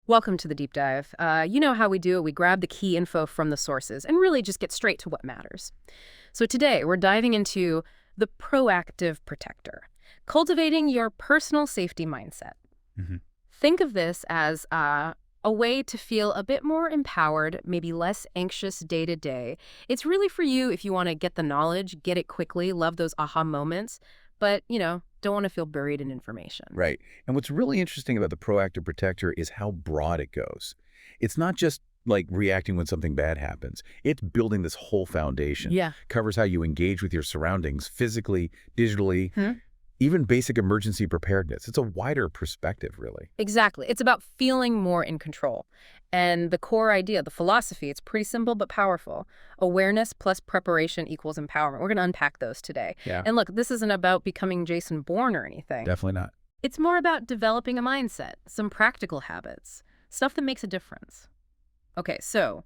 Welcome to the deep dive. You know how we do it. We grab the key info from the sources and really just get straight to what matters. So today we're diving into the proactive protector, cultivating your personal safety mindset. hmm Think of this as a way to feel a bit more empowered, maybe less anxious day to day. It's really for you if you want to get the knowledge, get it quickly, love those aha moments, but, don't want to feel buried in information. Right. And what's really interesting about the proactive protector is how broad it goes. It's not just like reacting when something bad happens. It's building this whole foundation. Yeah. Covers how you engage with your surroundings physically, digitally, Hmm? even basic emergency preparedness. It's a wider perspective, really. Exactly. It's about feeling more in control. And the core idea, the philosophy, it's pretty simple but powerful. Awareness plus preparation equals empowerment. We're going to unpack those today. Yeah. And look, this isn't about becoming Jason Bourne or anything. Definitely not. It's more about developing a mindset, some practical habits, stuff that makes a difference. Okay, so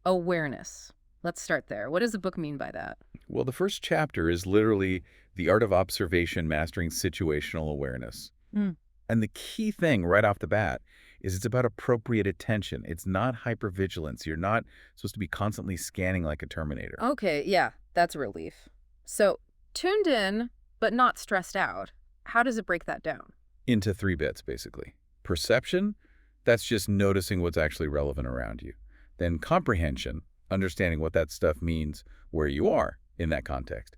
awareness. Let's start there. What does the book mean by that? Well, the first chapter is literally the art of observation, mastering situational awareness. Mm. And the key thing right off the bat is it's about appropriate attention. It's not hypervigilance. You're not supposed to be constantly scanning like a Terminator. Okay, yeah, that's a relief. So, tuned in, but not stressed out. How does it break that down? Into 3 bits, basically. Perception, that's just noticing what's actually relevant around you. Then comprehension, understanding what that stuff means where you are in that context.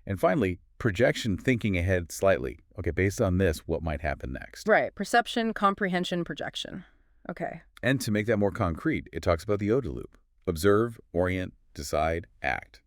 And finally, projection, thinking ahead slightly. Okay, based on this, what might happen next? Right, perception, comprehension, projection. Okay. And to make that more concrete, it talks about the OODA loop. Observe, orient, decide, act.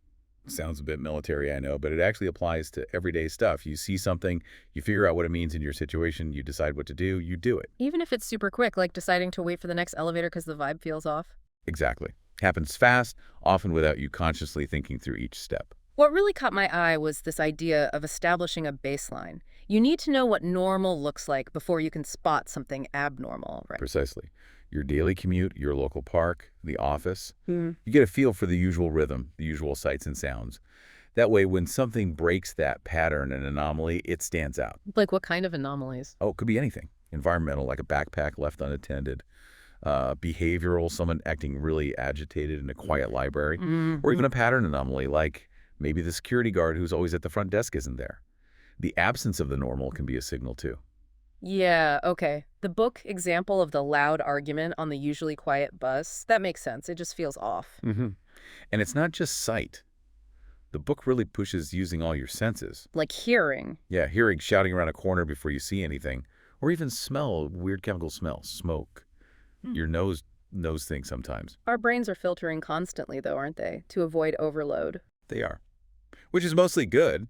Sounds a bit military, I know, but it actually applies to everyday stuff. You see something, you figure out what it means in your situation, you decide what to do, you do it. Even if it's super quick, like deciding to wait for the next elevator because the vibe feels off. Exactly. Happens fast, often without you consciously thinking through each step. What really caught my eye was this idea of establishing a baseline. You need to know what normal looks like before you can spot something abnormal, right? Precisely. Your daily commute, your local park, the office. Hmm. You get a feel for the usual rhythm, the usual sights and sounds. That way, when something breaks that pattern and anomaly, it stands out. Like what kind of anomalies? Oh, it could be anything. Environmental, like a backpack left unattended. Behavioral, someone acting really agitated in a quiet library. Or even a pattern anomaly, like maybe the security guard who's always at the front desk isn't there. The absence of the normal can be a signal, too. Yeah, okay. The book example of the loud argument on the usually quiet bus, that makes sense. It just feels off. Mm-hmm. And it's not just sight. The book really pushes using all your senses. Like hearing. Yeah, hearing shouting around a corner before you see anything. Or even smell, weird chemical smell, smoke. Your nose knows things sometimes. Our brains are filtering constantly, though, aren't they? To avoid overload. They are. Which is mostly good.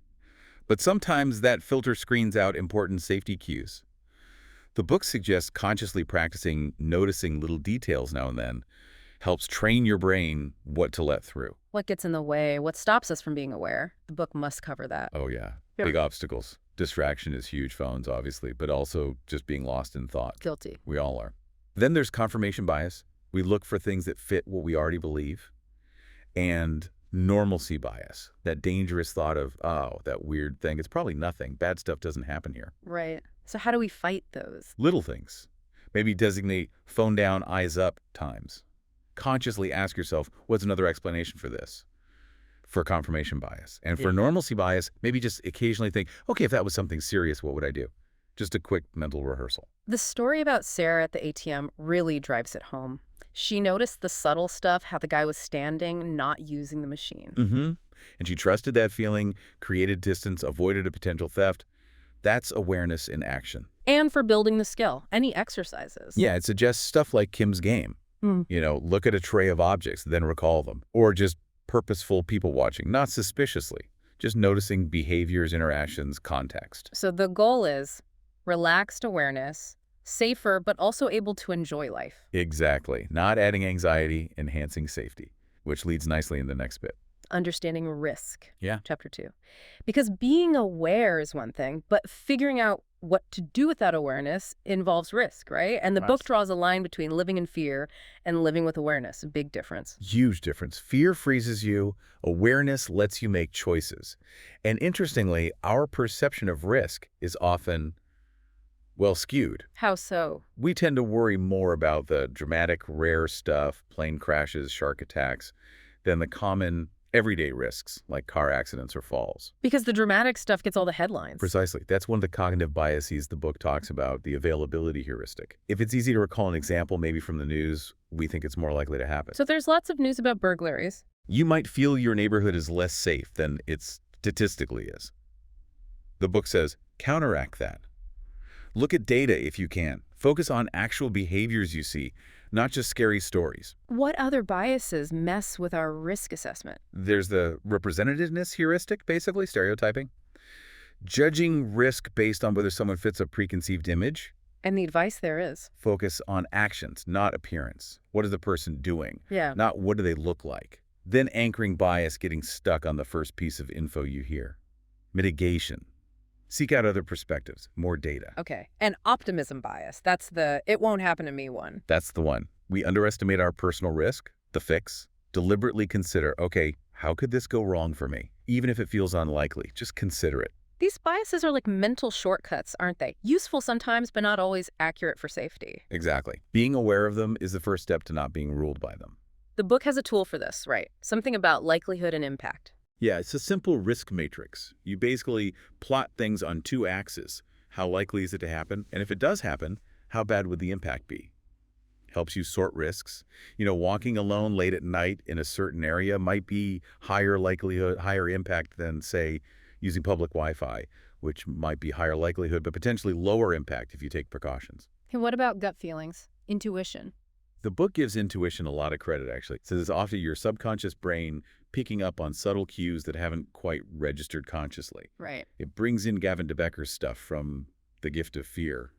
But sometimes that filter screens out important safety cues. The book suggests consciously practicing noticing little details now and then helps train your brain what to let through. What gets in the way? What stops us from being aware? The book must cover that. Oh, yeah. Yeah. Big obstacles. Distraction is huge, phones, obviously, but also just being lost in thought. Guilty. We all are. Then there's confirmation bias. We look for things that fit what we already believe. And normalcy bias, that dangerous thought of, oh, that weird thing, it's probably nothing. Bad stuff doesn't happen here. Right. So how do we fight those? Little things. Maybe designate phone down, eyes up times. Consciously ask yourself, what's another explanation for this? For confirmation bias. And for Yeah. normalcy bias, maybe just occasionally think, okay, if that was something serious, what would I do? Just a quick mental rehearsal. The story about Sarah at the ATM really drives it home. She noticed the subtle stuff, how the guy was standing, not using the machine. Mm-hmm. And she trusted that feeling, created distance, avoided a potential theft. That's awareness in action. And for building the skill, any exercises. Yeah, it suggests stuff like Kim's game. Mm. Look at a tray of objects, then recall them. Or just purposeful people watching, not suspiciously. Just noticing behaviors, interactions, context. So the goal is relaxed awareness, safer, but also able to enjoy life. Exactly. Not adding anxiety, enhancing safety, which leads nicely in the next bit. Understanding risk. Yeah. Chapter 2. Because being aware is one thing, but figuring out what to do with that awareness involves risk, right? And the book Must. draws a line between living in fear and living with awareness. A big difference. Huge difference. Fear freezes you. Awareness lets you make choices. And interestingly, our perception of risk is often Well, skewed. How so? We tend to worry more about the dramatic, rare stuff, plane crashes, shark attacks, than the common, everyday risks like car accidents or falls. Because the dramatic stuff gets all the headlines. Precisely. That's one of the cognitive biases the book talks about, the availability heuristic. If it's easy to recall an example, maybe from the news, we think it's more likely to happen. So there's lots of news about burglaries. You might feel your neighborhood is less safe than it statistically is. The book says, counteract that. Look at data if you can. Focus on actual behaviors you see, not just scary stories. What other biases mess with our risk assessment? There's the representativeness heuristic, basically, stereotyping. Judging risk based on whether someone fits a preconceived image. And the advice there is. Focus on actions, not appearance. What is the person doing? Yeah. Not what do they look like. Then anchoring bias, getting stuck on the first piece of info you hear. Mitigation. Seek out other perspectives, more data. Okay. And optimism bias. That's the it won't happen to me one. That's the one. We underestimate our personal risk, the fix. Deliberately consider, okay, how could this go wrong for me? Even if it feels unlikely, just consider it. These biases are like mental shortcuts, aren't they? Useful sometimes, but not always accurate for safety. Exactly. Being aware of them is the first step to not being ruled by them. The book has a tool for this, right? Something about likelihood and impact. Yeah, it's a simple risk matrix. You basically plot things on two axes. How likely is it to happen? And if it does happen, how bad would the impact be? Helps you sort risks. Walking alone late at night in a certain area might be higher likelihood, higher impact than, say, using public Wi-Fi, which might be higher likelihood, but potentially lower impact if you take precautions. And what about gut feelings? Intuition? The book gives intuition a lot of credit, actually. It says it's often your subconscious brain picking up on subtle cues that haven't quite registered consciously. Right. It brings in Gavin de Becker's stuff from The Gift of Fear,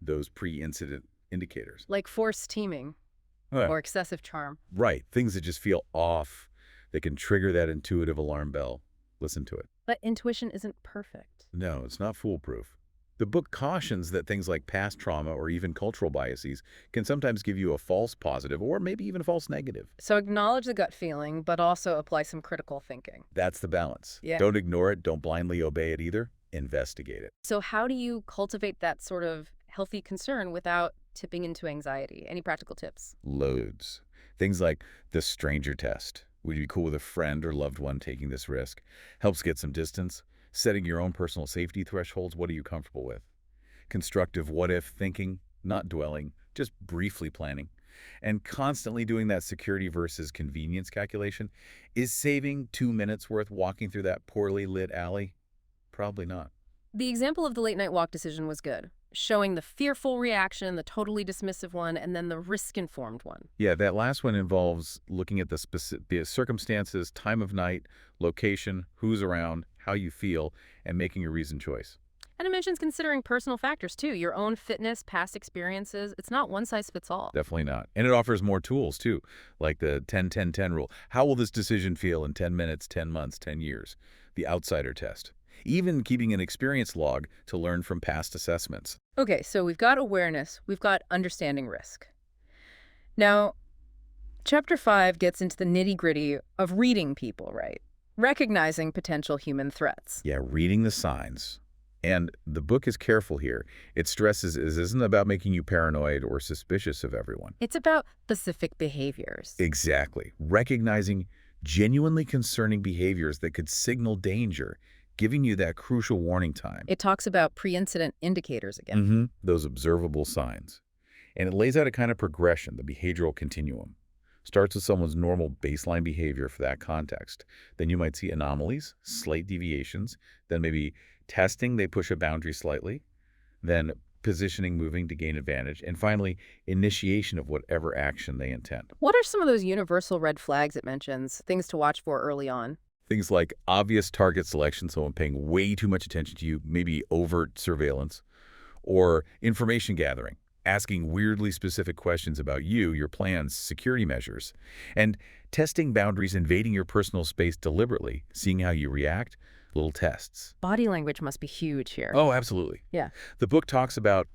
those pre-incident indicators. Like forced teaming Oh, yeah. or excessive charm. Right, things that just feel off, that can trigger that intuitive alarm bell. Listen to it. But intuition isn't perfect. No, it's not foolproof. The book cautions that things like past trauma or even cultural biases can sometimes give you a false positive or maybe even a false negative. So acknowledge the gut feeling, but also apply some critical thinking. That's the balance. Yeah. Don't ignore it. Don't blindly obey it either. Investigate it. So how do you cultivate that sort of healthy concern without tipping into anxiety? Any practical tips? Loads. Things like the stranger test. Would you be cool with a friend or loved one taking this risk? Helps get some distance. Setting your own personal safety thresholds. What are you comfortable with? Constructive what-if thinking, not dwelling, just briefly planning. And constantly doing that security versus convenience calculation. Is saving 2 minutes worth walking through that poorly lit alley? Probably not. The example of the late night walk decision was good, showing the fearful reaction, the totally dismissive one, and then the risk-informed one. Yeah, that last one involves looking at the circumstances, time of night, location, who's around, how you feel, and making a reasoned choice. And it mentions considering personal factors too, your own fitness, past experiences. It's not one size fits all. Definitely not. And it offers more tools, too, like the 10-10-10 rule. How will this decision feel in 10 minutes, 10 months, 10 years? The outsider test. Even keeping an experience log to learn from past assessments. Okay, so we've got awareness, we've got understanding risk. Now, Chapter 5 gets into the nitty-gritty of reading people, right? Recognizing potential human threats. Yeah, reading the signs. And the book is careful here. It stresses it isn't about making you paranoid or suspicious of everyone. It's about specific behaviors. Exactly. Recognizing genuinely concerning behaviors that could signal danger, giving you that crucial warning time. It talks about pre-incident indicators again. Those observable signs. And it lays out a kind of progression, the behavioral continuum. Starts with someone's normal baseline behavior for that context. Then you might see anomalies, slight deviations, then maybe testing, they push a boundary slightly, then positioning, moving to gain advantage, and finally, initiation of whatever action they intend. What are some of those universal red flags it mentions, things to watch for early on? Things like obvious target selection, someone paying way too much attention to you, maybe overt surveillance, or information gathering, asking weirdly specific questions about you, your plans, security measures, and testing boundaries, invading your personal space deliberately, seeing how you react, little tests. Body language must be huge here. Oh, absolutely. Yeah. The book talks about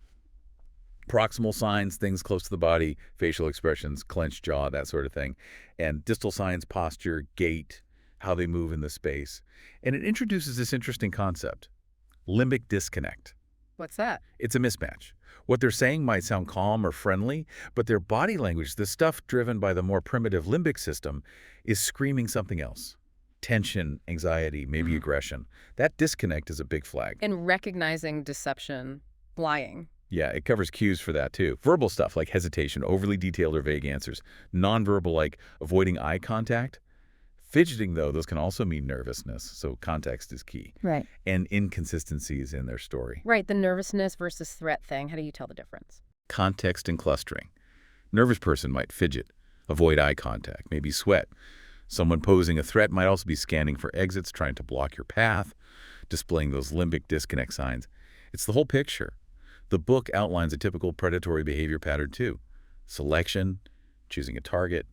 proximal signs, things close to the body, facial expressions, clenched jaw, that sort of thing, and distal signs, posture, gait, how they move in the space. And it introduces this interesting concept, limbic disconnect. What's that? It's a mismatch. What they're saying might sound calm or friendly, but their body language, the stuff driven by the more primitive limbic system, is screaming something else. Tension, anxiety, maybe aggression. That disconnect is a big flag. And recognizing deception, lying. Yeah, it covers cues for that too. Verbal stuff like hesitation, overly detailed or vague answers. Nonverbal like avoiding eye contact. Fidgeting, though, those can also mean nervousness, so context is key. Right. And inconsistencies in their story. Right, the nervousness versus threat thing. How do you tell the difference? Context and clustering. Nervous person might fidget, avoid eye contact, maybe sweat. Someone posing a threat might also be scanning for exits, trying to block your path, displaying those limbic disconnect signs. It's the whole picture. The book outlines a typical predatory behavior pattern too. Selection, choosing a target,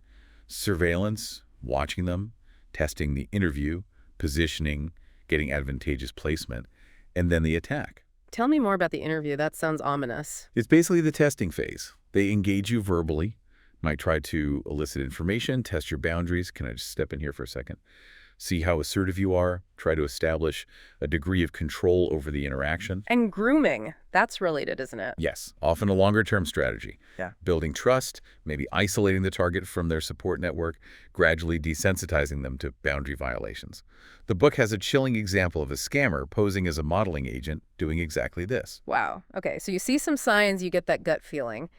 surveillance, watching them, testing the interview, positioning, getting advantageous placement, and then the attack. Tell me more about the interview. That sounds ominous. It's basically the testing phase. They engage you verbally, might try to elicit information, test your boundaries. Can I just step in here for a second? See how assertive you are, try to establish a degree of control over the interaction. And grooming. That's related, isn't it? Yes, often a longer-term strategy. Yeah. Building trust, maybe isolating the target from their support network, gradually desensitizing them to boundary violations. The book has a chilling example of a scammer posing as a modeling agent doing exactly this. Wow. Okay, so you see some signs, you get that gut feeling.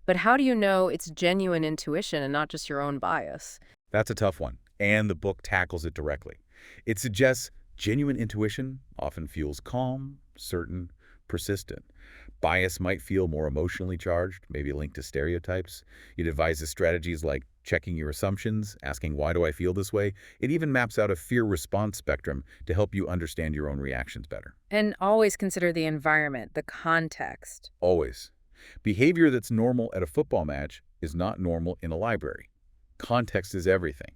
But how do you know it's genuine intuition and not just your own bias? That's a tough one, and the book tackles it directly. It suggests genuine intuition often feels calm, certain, persistent. Bias might feel more emotionally charged, maybe linked to stereotypes. It advises strategies like checking your assumptions, asking why do I feel this way. It even maps out a fear-response spectrum to help you understand your own reactions better. And always consider the environment, the context. Always. Behavior that's normal at a football match is not normal in a library. Context is everything.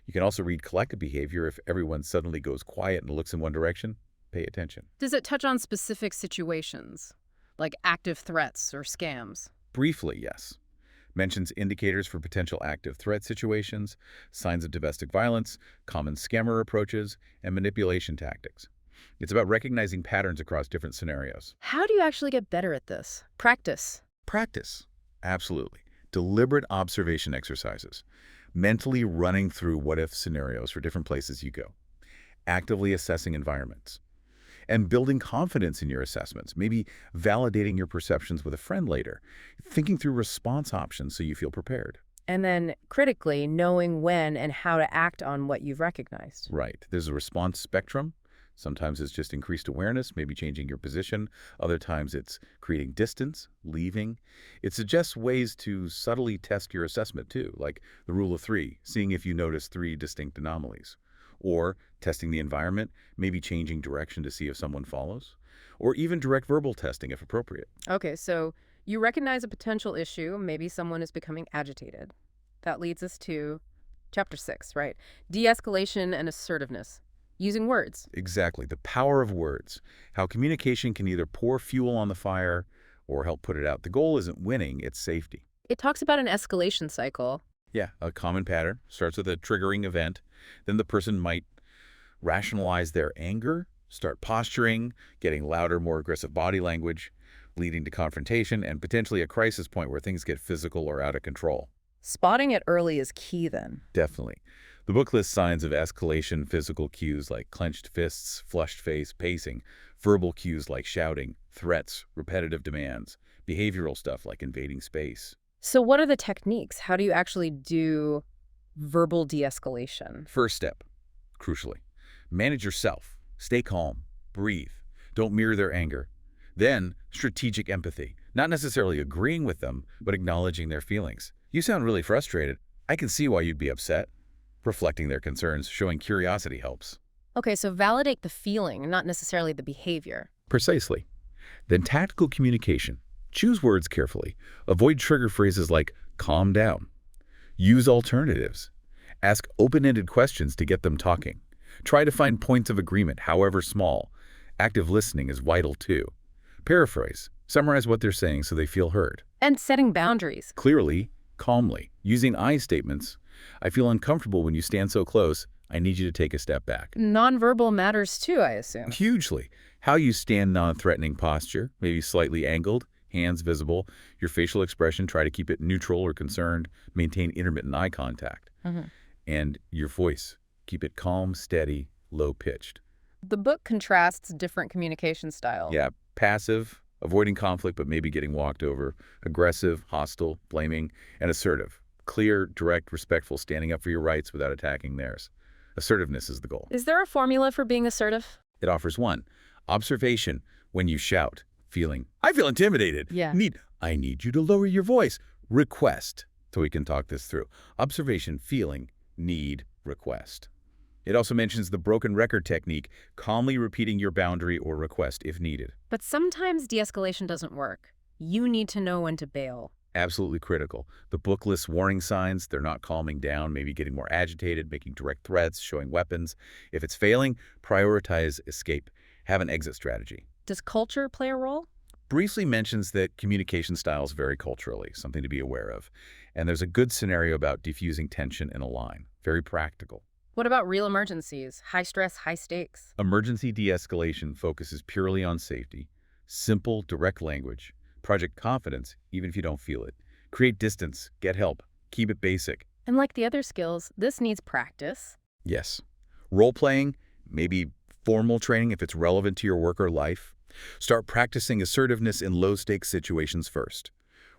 You can also read collective behavior if everyone suddenly goes quiet and looks in one direction. Pay attention. Does it touch on specific situations, like active threats or scams? Briefly, yes. Mentions indicators for potential active threat situations, signs of domestic violence, common scammer approaches, and manipulation tactics. It's about recognizing patterns across different scenarios. How do you actually get better at this? Practice. Practice. Absolutely. Deliberate observation exercises. Mentally running through what-if scenarios for different places you go. Actively assessing environments. And building confidence in your assessments. Maybe validating your perceptions with a friend later. Thinking through response options so you feel prepared. And then, critically, knowing when and how to act on what you've recognized. Right. There's a response spectrum. Sometimes it's just increased awareness, maybe changing your position. Other times it's creating distance, leaving. It suggests ways to subtly test your assessment too, like the rule of three, seeing if you notice three distinct anomalies. Or testing the environment, maybe changing direction to see if someone follows. Or even direct verbal testing if appropriate. Okay, so you recognize a potential issue. Maybe someone is becoming agitated. That leads us to chapter 6, right? De-escalation and assertiveness. Using words. Exactly. The power of words. How communication can either pour fuel on the fire or help put it out. The goal isn't winning, it's safety. It talks about an escalation cycle. Yeah, a common pattern. Starts with a triggering event. Then the person might rationalize their anger, start posturing, getting louder, more aggressive body language, leading to confrontation and potentially a crisis point where things get physical or out of control. Spotting it early is key then. Definitely. The book lists signs of escalation, physical cues like clenched fists, flushed face, pacing, verbal cues like shouting, threats, repetitive demands, behavioral stuff like invading space. So what are the techniques? How do you actually do verbal de-escalation? First step, crucially, manage yourself. Stay calm. Breathe. Don't mirror their anger. Then, strategic empathy. Not necessarily agreeing with them, but acknowledging their feelings. You sound really frustrated. I can see why you'd be upset. Reflecting their concerns, showing curiosity helps. Okay, so validate the feeling, not necessarily the behavior. Precisely. Then tactical communication. Choose words carefully. Avoid trigger phrases like calm down. Use alternatives. Ask open-ended questions to get them talking. Try to find points of agreement, however small. Active listening is vital too. Paraphrase. Summarize what they're saying so they feel heard. And setting boundaries. Clearly, calmly. Using I statements. I feel uncomfortable when you stand so close. I need you to take a step back. Nonverbal matters too, I assume. Hugely. How you stand, non-threatening posture, maybe slightly angled, hands visible, your facial expression, try to keep it neutral or concerned, maintain intermittent eye contact. Mhm. And your voice, keep it calm, steady, low-pitched. The book contrasts different communication styles. Yeah, passive, avoiding conflict but maybe getting walked over, aggressive, hostile, blaming, and assertive. Clear, direct, respectful, standing up for your rights without attacking theirs. Assertiveness is the goal. Is there a formula for being assertive? It offers one, observation when you shout, feeling, I feel intimidated. Yeah. I need you to lower your voice. Request, so we can talk this through. Observation, feeling, need, request. It also mentions the broken record technique, calmly repeating your boundary or request if needed. But sometimes de-escalation doesn't work. You need to know when to bail. Absolutely critical. The book lists warning signs. They're not calming down, maybe getting more agitated, making direct threats, showing weapons. If it's failing, prioritize escape. Have an exit strategy. Does culture play a role? Briefly mentions that communication styles vary culturally, something to be aware of. And there's a good scenario about diffusing tension in a line. Very practical. What about real emergencies? High stress, high stakes. Emergency de-escalation focuses purely on safety. Simple, direct language. Project confidence, even if you don't feel it. Create distance. Get help. Keep it basic. And like the other skills, this needs practice. Yes. Role-playing, maybe formal training if it's relevant to your work or life. Start practicing assertiveness in low-stakes situations first.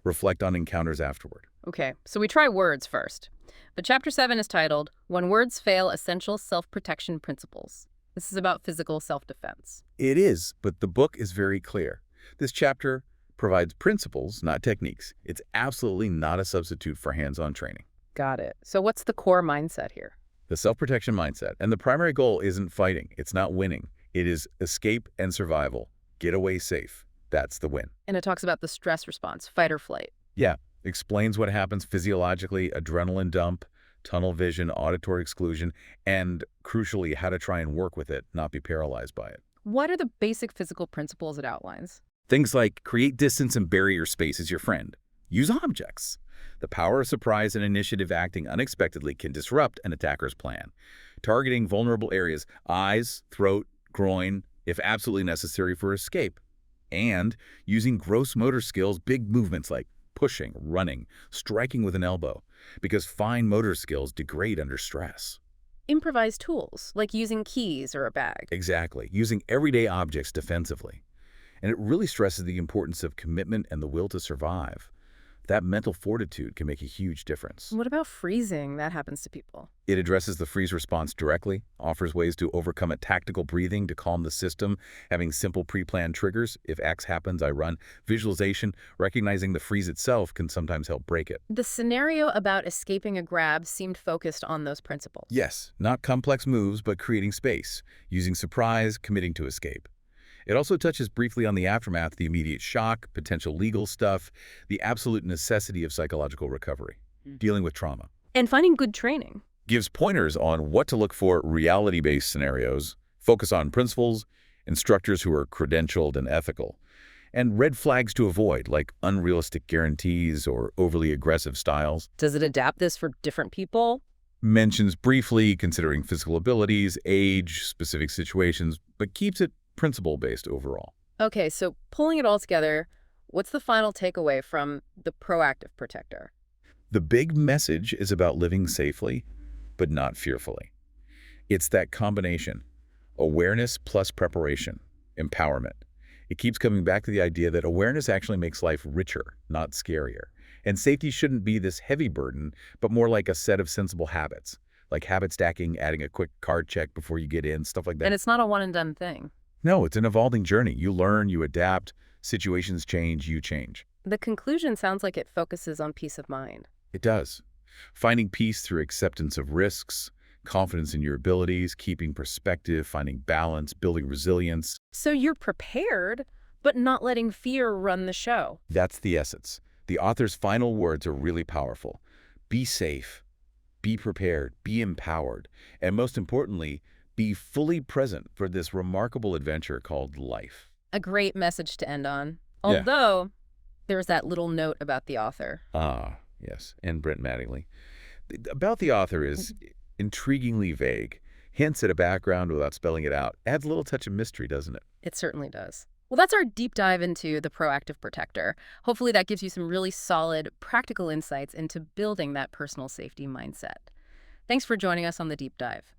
Reflect on encounters afterward. Okay, so we try words first. But Chapter 7 is titled, When Words Fail, Essential Self-Protection Principles. This is about physical self-defense. It is, but the book is very clear. This chapter provides principles, not techniques. It's absolutely not a substitute for hands-on training. Got it. So what's the core mindset here? The self-protection mindset. And the primary goal isn't fighting. It's not winning. It is escape and survival. Get away safe. That's the win. And it talks about the stress response, fight or flight. Yeah. Explains what happens physiologically, adrenaline dump, tunnel vision, auditory exclusion, and crucially, how to try and work with it, not be paralyzed by it. What are the basic physical principles it outlines? Things like create distance and barrier space as your friend. Use objects. The power of surprise and initiative acting unexpectedly can disrupt an attacker's plan. Targeting vulnerable areas, eyes, throat, groin, if absolutely necessary for escape. And using gross motor skills, big movements like pushing, running, striking with an elbow, because fine motor skills degrade under stress. Improvised tools, like using keys or a bag. Exactly, using everyday objects defensively. And it really stresses the importance of commitment and the will to survive. That mental fortitude can make a huge difference. What about freezing? That happens to people. It addresses the freeze response directly, offers ways to overcome it, tactical breathing to calm the system, having simple pre-planned triggers. If X happens, I run. Visualization, recognizing the freeze itself can sometimes help break it. The scenario about escaping a grab seemed focused on those principles. Yes, not complex moves, but creating space, using surprise, committing to escape. It also touches briefly on the aftermath, the immediate shock, potential legal stuff, the absolute necessity of psychological recovery, dealing with trauma. And finding good training. Gives pointers on what to look for reality-based scenarios, focus on principles, instructors who are credentialed and ethical, and red flags to avoid, like unrealistic guarantees or overly aggressive styles. Does it adapt this for different people? Mentions briefly considering physical abilities, age, specific situations, but keeps it principle-based overall. Okay, so pulling it all together, what's the final takeaway from The Proactive Protector? The big message is about living safely, but not fearfully. It's that combination, awareness plus preparation, empowerment. It keeps coming back to the idea that awareness actually makes life richer, not scarier. And safety shouldn't be this heavy burden, but more like a set of sensible habits, like habit stacking, adding a quick card check before you get in, stuff like that. And it's not a one-and-done thing. No, it's an evolving journey. You learn, you adapt, situations change, you change. The conclusion sounds like it focuses on peace of mind. It does. Finding peace through acceptance of risks, confidence in your abilities, keeping perspective, finding balance, building resilience. So you're prepared, but not letting fear run the show. That's the essence. The author's final words are really powerful. Be safe, be prepared, be empowered, and most importantly, be fully present for this remarkable adventure called life. A great message to end on. Yeah. Although, there's that little note about the author. Ah, yes, and Brent Mattingly. About the author is intriguingly vague. hints at a background without spelling it out adds a little touch of mystery, doesn't it? It certainly does. Well, that's our deep dive into the proactive protector. Hopefully that gives you some really solid, practical insights into building that personal safety mindset. Thanks for joining us on the deep dive.